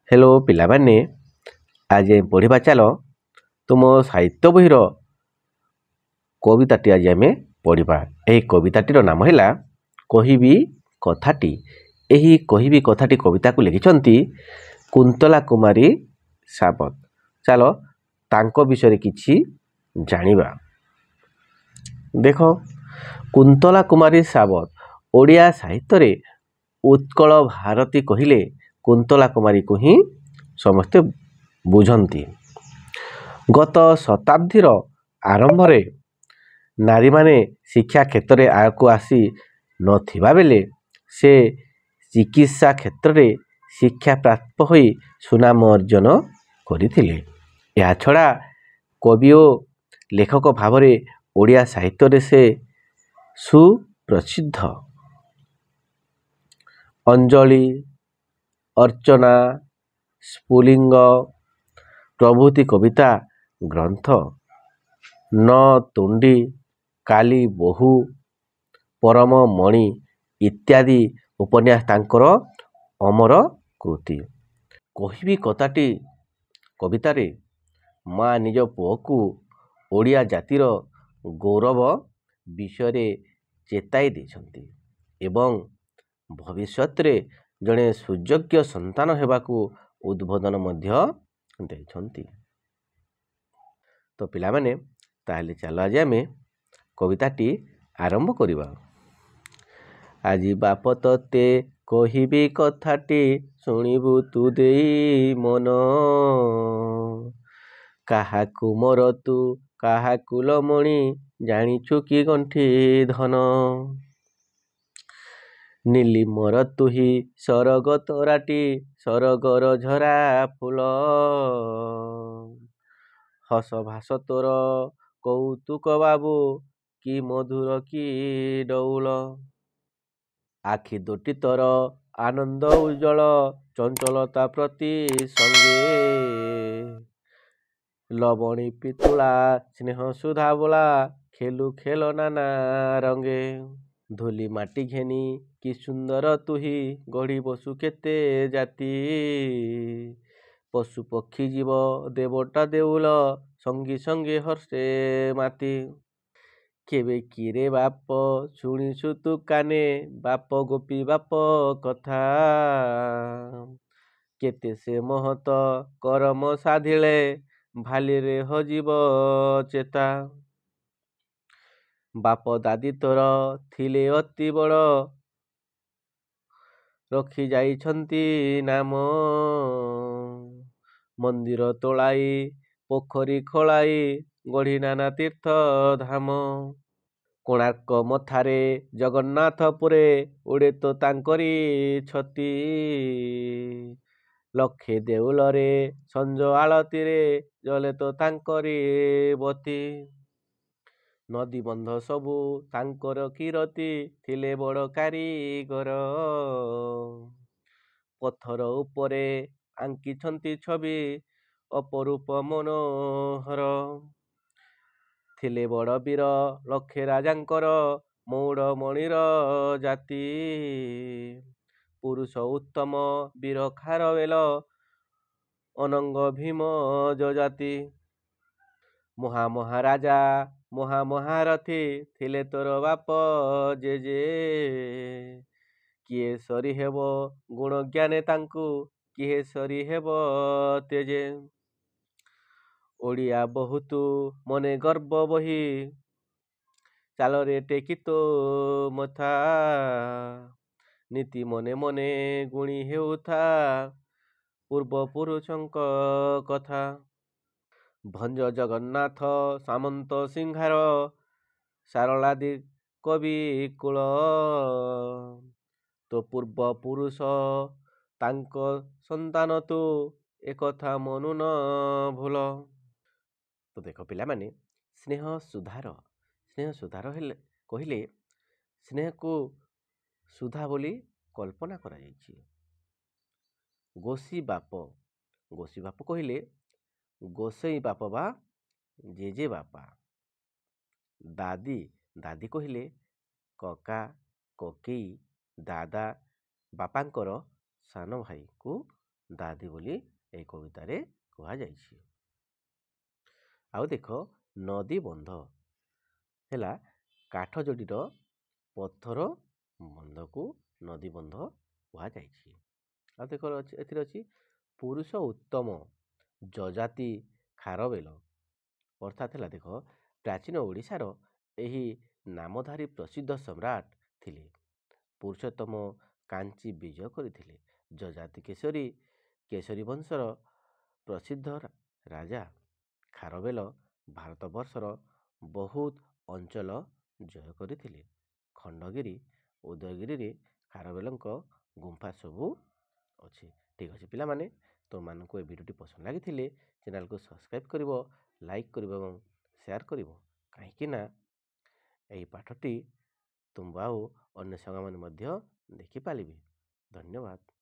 Hello पिलामाने आज पढ़िबा चाल तुम साहित्य बहीर कविताटी आज आम पढ़िबा। एही कविताटीर नाम है कहबी कथाटी। एही कहबी कथाटी कविता को लिखिछंती कुंतला कुमारी सावत। चल तांको विषय किछि जानिबा। देख कुंतला कुमारी सावत ओडिया साहित्य रे उत्कल भारती कहिले कुंतला कुमारी को ही समस्ते बुझंती। गत शताब्दीर आरंभ रे नारी माने शिक्षा क्षेत्र में आगको आसी नथिबा बेले से चिकित्सा क्षेत्र में शिक्षा प्राप्त होई सुनाम अर्जन करथिले। या छड़ा कवि और लेखक भाव में ओडिया साहित्य रे से सुप्रसिद्ध। अंजलि, अर्चना, स्फुलिंग प्रभृति कविता ग्रंथ, न तुंडी, काली बहु, परम मणि इत्यादि उपन्यास तांकर अमर कृति। कहबी कथाटी कवितारे माँ निज पुओ को ओडिया जातिर गौरव विषय चेताई देछंती एवं भविष्यत रे जड़े सुयोग्य संतान हेबाकू उद्बोधन मध्य देछंती। तो पिला माने ताहले चलो आज आमे कविताटी आरंभ करिबा। आजी बाप तते कहिबी कथाटी शुणिबु तू देई मन, काहाकू मोर तू काहाकू लमणि जानिछु कि गंठी धन, नीली मोर तुही सरग तराटी सरगर झरा फूल, हस भास तोर कौतुक बाबू कि मधुर कि डौल, आखि दुटी तोर आनंद उज्जवल चंचलता प्रति संगे, लवणी पितुला स्नेह सुधा बोला खेलु खेल नाना रंगे, धूली माटी घेनी कि सुंदर तुही गढ़ी बसु केते जाति, पशु पक्षी जीव देवता देउल संगी संगे हर्षे माती, केबे किरे बाप शुणिछु तू काने बाप गोपी बाप कथा, केते से महत करम साधिले भाली रे हजीब चेता, बाप दादी तोर थिले अति बड़ रखी जाइछंती नाम, मंदिर तोलाई पोखरी खोलाई गढ़ी नाना तीर्थ धाम, कोणार्क मथारे जगन्नाथपुरे उड़े तो तांकरी छती, लक्षे देउलरे संज आलती रे जले तो तांकरी बती, नदी बंध सबु तांकर किरती थिले बड़ कारीगर, पत्थर उपरे आंकिछंती छवि अपरूप मनोहर, थिले बड़ वीर लक्षे राजांकर मौड़ मणिर जाति, पुरुष उत्तम वीर खारवेल अनंग भीम जजाति, महामहाराजा महामहारथी थिले तोर बाप जे जे, किए सरी हेब गुण ज्ञाने तांकु किए सरी हेब तेजे, ओडिया बहुतु मने गर्व बही चालरे टेकी तो मथा, नीति मने मने गुणी हेउथा पूर्व पुरुषंक कथा, भंज जगन्नाथ सामंत सिंहार सारलादि कवि कुल, तो पूर्व पुरुष तांको संतान तू एकथा मनु न भूल। तो देख पिला माने स्नेह सुधार हेले कहिले स्नेह को सुधा बोली कल्पना करा जाइछि। गोसी बाप कहिले गोसई बाप बा जेजे बापा, दादी कहिले कका ककेई दादा बापांकर सान भाई को ଦାଦି ବୋଲି ଏହି କବିତାରେ କୁହାଯାଇଛି। ଆଉ ଦେଖ ନଦୀ ବନ୍ଧ ହେଲା କାଠଯୋଡ଼ିର ପଥର ବନ୍ଧକୁ ନଦୀ ବନ୍ଧ କୁହାଯାଇଛି। ଆଉ ଦେଖ ଏଥିରେ ଅଛି ପୁରୁଷ ଉତ୍ତମ ଯଜାତି ଖାରବେଳ ଅର୍ଥାତ୍ ହେଲା ଦେଖ ପ୍ରାଚୀନ ଓଡ଼ିଶାର ଏହି ନାମଧାରୀ ପ୍ରସିଦ୍ଧ ସମ୍ରାଟ ଥିଲେ। ପୁରୁଷୋତ୍ତମ କାଞ୍ଚି ବିଜୟ କରିଥିଲେ। ଯଜାତି କେଶରୀ ବଂଶର ପ୍ରସିଦ୍ଧ ରାଜା ଖାରବେଳ ଭାରତବର୍ଷର ବହୁତ ଅଞ୍ଚଳ ଜୟ କରିଥିଲେ। ଖଣ୍ଡଗିରି ଉଦୟଗିରିରେ ଖାରବେଳଙ୍କ ଗୁମ୍ଫା ସବୁ ଅଛି। ଠିକ୍ ଅଛି ପିଲାମାନେ, ତୁମମାନଙ୍କୁ ଏ ଭିଡ଼ିଓଟି ପସନ୍ଦ ଲାଗିଥିଲେ ଚ୍ୟାନେଲକୁ ସବସ୍କ୍ରାଇବ୍ କରିବ, ଲାଇକ୍ କରିବ ଏବଂ ସେୟାର କରିବ। କାହିଁକିନା ଏହି ପାଠଟି ତୁମ ଆଉ ଅନ୍ୟ ସାଙ୍ଗମାନେ ମଧ୍ୟ ଦେଖିପାରିବେ। ଧନ୍ୟବାଦ।